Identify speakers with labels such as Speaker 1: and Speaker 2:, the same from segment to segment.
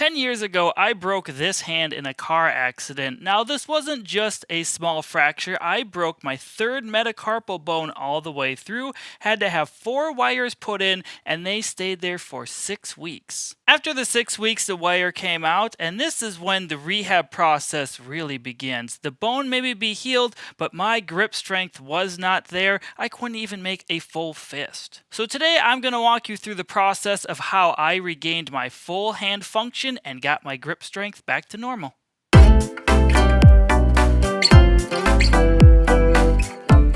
Speaker 1: 10 years ago, I broke this hand in a car accident. Now, this wasn't just a small fracture. I broke my third metacarpal bone all the way through, had to have 4 wires put in, and they stayed there for 6 weeks. After the 6 weeks, the wire came out, and this is when the rehab process really begins. The bone may be healed, but my grip strength was not there. I couldn't even make a full fist. So today, I'm going to walk you through the process of how I regained my full hand function and got my grip strength back to normal. The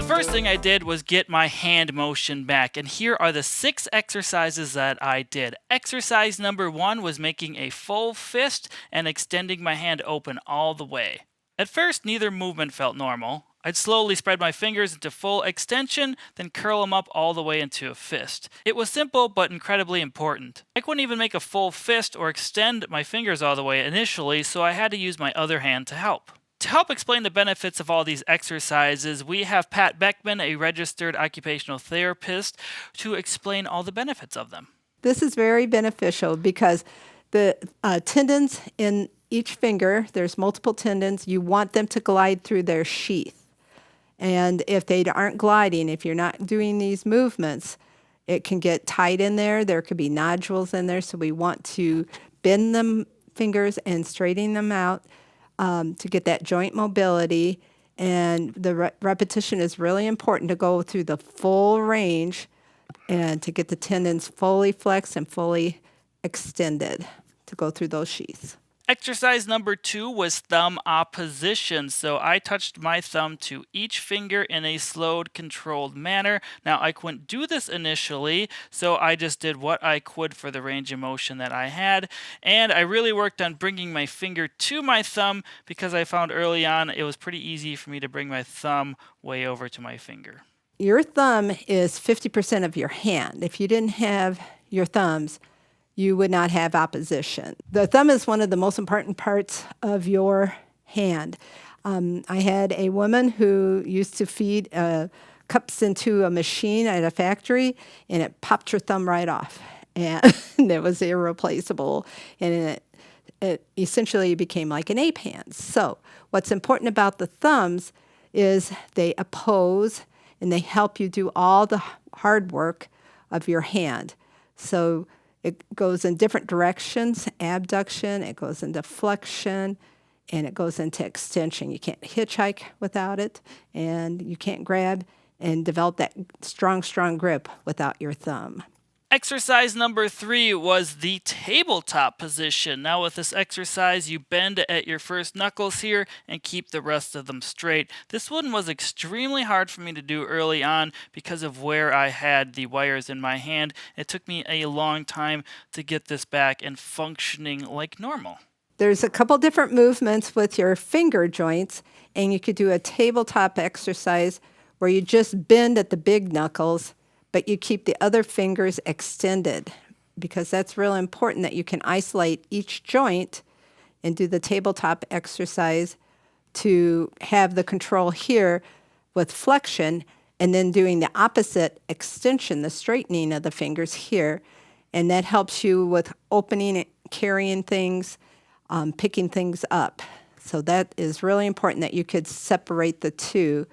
Speaker 1: first thing I did was get my hand motion back, and here are the 6 exercises that I did. Exercise number 1 was making a full fist and extending my hand open all the way. At first, neither movement felt normal. I'd slowly spread my fingers into full extension, then curl them up all the way into a fist. It was simple, but incredibly important. I couldn't even make a full fist or extend my fingers all the way initially, so I had to use my other hand to help. To help explain the benefits of all these exercises, we have Pat Beckman, a registered occupational therapist, to explain all the benefits of them.
Speaker 2: This is very beneficial because the tendons in each finger, there's multiple tendons, you want them to glide through their sheath. And if they aren't gliding, if you're not doing these movements, it can get tight in there. There could be nodules in there. So we want to bend the fingers and straighten them out to get that joint mobility. And the repetition is really important to go through the full range and to get the tendons fully flexed and fully extended to go through those sheaths.
Speaker 1: Exercise number 2 was thumb opposition. So I touched my thumb to each finger in a slowed, controlled manner. Now I couldn't do this initially, so I just did what I could for the range of motion that I had. And I really worked on bringing my finger to my thumb because I found early on it was pretty easy for me to bring my thumb way over to my finger.
Speaker 2: Your thumb is 50% of your hand. If you didn't have your thumbs, you would not have opposition. The thumb is one of the most important parts of your hand. I had a woman who used to feed cups into a machine at a factory, and it popped her thumb right off. And it was irreplaceable. And it essentially became like an ape hand. So what's important about the thumbs is they oppose, and they help you do all the hard work of your hand. So it goes in different directions, abduction, it goes into flexion, and it goes into extension. You can't hitchhike without it, and you can't grab and develop that strong grip without your thumb.
Speaker 1: Exercise number 3 was the tabletop position. Now with this exercise, you bend at your first knuckles here and keep the rest of them straight. This one was extremely hard for me to do early on because of where I had the wires in my hand. It took me a long time to get this back and functioning like normal.
Speaker 2: There's a couple different movements with your finger joints, and you could do a tabletop exercise where you just bend at the big knuckles, but you keep the other fingers extended, because that's real important that you can isolate each joint and do the tabletop exercise to have the control here with flexion, and then doing the opposite extension, the straightening of the fingers here. And that helps you with opening and carrying things, picking things up. So that is really important that you could separate the two.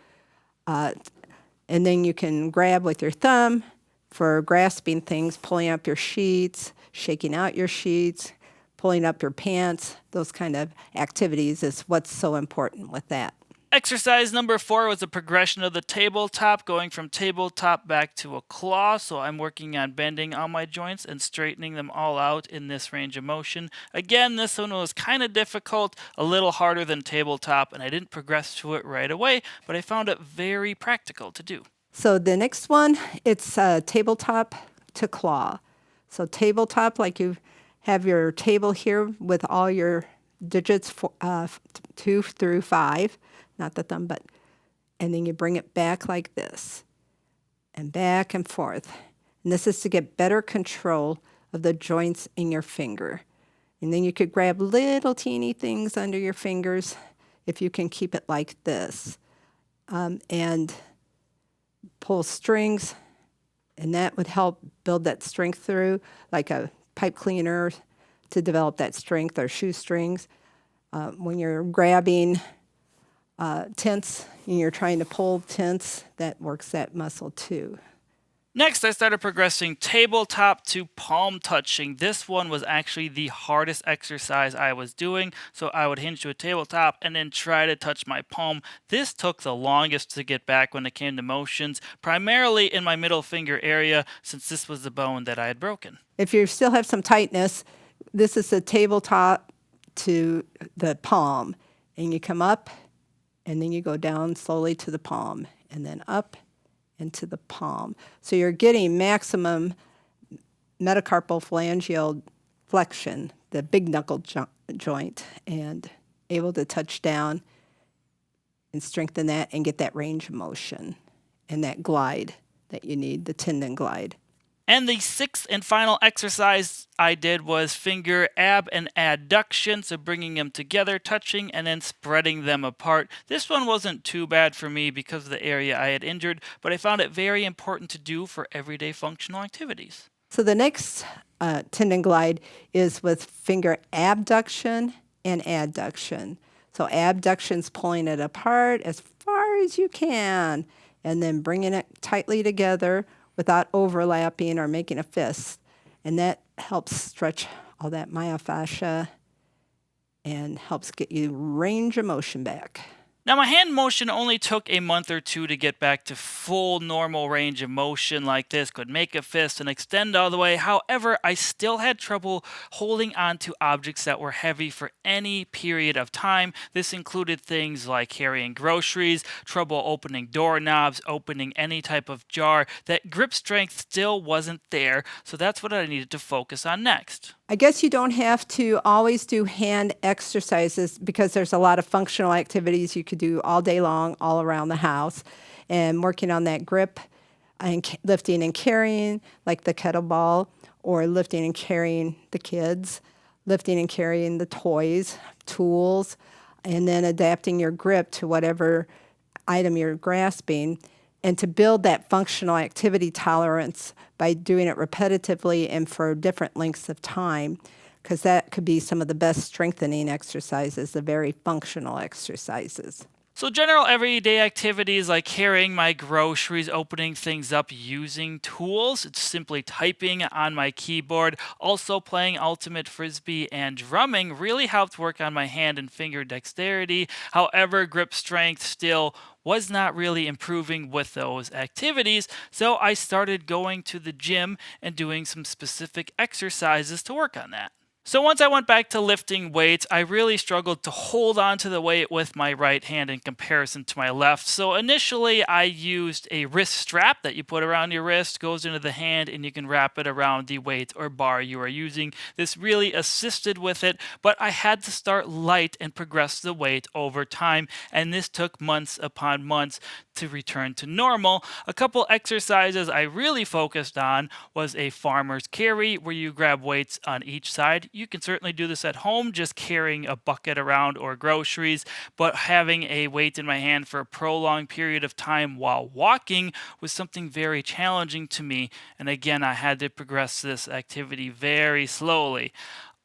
Speaker 2: And then you can grab with your thumb for grasping things, pulling up your sheets, shaking out your sheets, pulling up your pants. Those kind of activities is what's so important with that.
Speaker 1: Exercise number 4 was a progression of the tabletop, going from tabletop back to a claw. So I'm working on bending all my joints and straightening them all out in this range of motion. Again, this one was kind of difficult, a little harder than tabletop, and I didn't progress to it right away, but I found it very practical to do.
Speaker 2: So the next one, it's tabletop to claw. So tabletop, like you have your table here with all your digits, 2 through 5. Not the thumb, but, and then you bring it back like this, and back and forth. And this is to get better control of the joints in your finger. And then you could grab little teeny things under your fingers if you can keep it like this. And pull strings, and that would help build that strength through, like a pipe cleaner to develop that strength, or shoestrings. When you're grabbing tents and you're trying to pull tents, that works that muscle too.
Speaker 1: Next, I started progressing tabletop to palm touching. This one was actually the hardest exercise I was doing, so I would hinge to a tabletop and then try to touch my palm. This took the longest to get back when it came to motions, primarily in my middle finger area, since this was the bone that I had broken.
Speaker 2: If you still have some tightness, this is the tabletop to the palm, and you come up, and then you go down slowly to the palm, and then up into the palm. So you're getting maximum metacarpal phalangeal flexion, the big knuckle joint, and able to touch down and strengthen that and get that range of motion and that glide that you need, the tendon glide.
Speaker 1: And the sixth and final exercise I did was finger ab and adduction, so bringing them together, touching, and then spreading them apart. This one wasn't too bad for me because of the area I had injured, but I found it very important to do for everyday functional activities.
Speaker 2: So the next tendon glide is with finger abduction and adduction. So abduction's pulling it apart as far as you can, and then bringing it tightly together without overlapping or making a fist. And that helps stretch all that myofascia and helps get you range of motion back.
Speaker 1: Now, my hand motion only took a month or two to get back to full normal range of motion like this. Could make a fist and extend all the way. However, I still had trouble holding on to objects that were heavy for any period of time. This included things like carrying groceries, trouble opening doorknobs, opening any type of jar. That grip strength still wasn't there, so that's what I needed to focus on next.
Speaker 2: I guess you don't have to always do hand exercises because there's a lot of functional activities you could do all day long, all around the house, and working on that grip and lifting and carrying, like the kettlebell, or lifting and carrying the kids, lifting and carrying the toys, tools, and then adapting your grip to whatever item you're grasping, and to build that functional activity tolerance by doing it repetitively and for different lengths of time, because that could be some of the best strengthening exercises, the very functional exercises.
Speaker 1: So general everyday activities like carrying my groceries, opening things up using tools, it's simply typing on my keyboard, also playing ultimate frisbee and drumming really helped work on my hand and finger dexterity. However, grip strength still was not really improving with those activities, so I started going to the gym and doing some specific exercises to work on that. So once I went back to lifting weights, I really struggled to hold on to the weight with my right hand in comparison to my left. So initially I used a wrist strap that you put around your wrist, goes into the hand, and you can wrap it around the weight or bar you are using. This really assisted with it, but I had to start light and progress the weight over time, and this took months upon months to return to normal. A couple exercises I really focused on was a farmer's carry, where you grab weights on each side. You can certainly do this at home, just carrying a bucket around or groceries, but having a weight in my hand for a prolonged period of time while walking was something very challenging to me. And again, I had to progress this activity very slowly.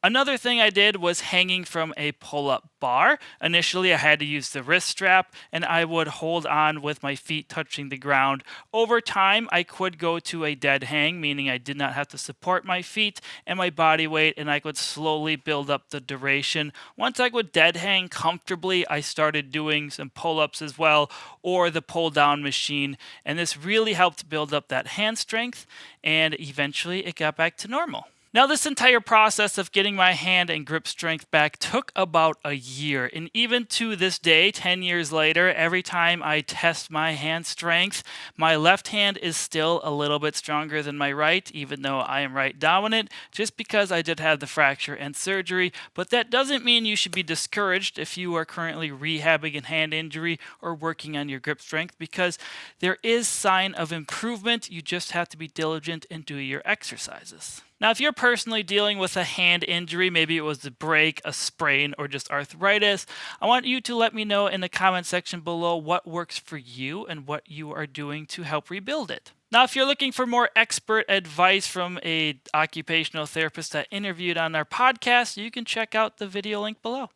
Speaker 1: Another thing I did was hanging from a pull-up bar. Initially, I had to use the wrist strap, and I would hold on with my feet touching the ground. Over time, I could go to a dead hang, meaning I did not have to support my feet and my body weight, and I could slowly build up the duration. Once I could dead hang comfortably, I started doing some pull-ups as well, or the pull-down machine, and this really helped build up that hand strength, and eventually it got back to normal. Now, this entire process of getting my hand and grip strength back took about a year, and even to this day, 10 years later, every time I test my hand strength, my left hand is still a little bit stronger than my right, even though I am right dominant, just because I did have the fracture and surgery. But that doesn't mean you should be discouraged if you are currently rehabbing a hand injury or working on your grip strength, because there is sign of improvement. You just have to be diligent and do your exercises. Now, if you're personally dealing with a hand injury, maybe it was a break, a sprain, or just arthritis, I want you to let me know in the comment section below what works for you and what you are doing to help rebuild it. Now, if you're looking for more expert advice from a occupational therapist that interviewed on our podcast, you can check out the video link below.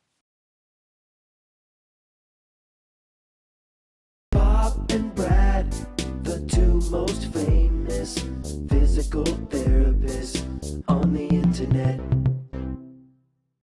Speaker 3: Bob and Brad, the two most famous physical therapists.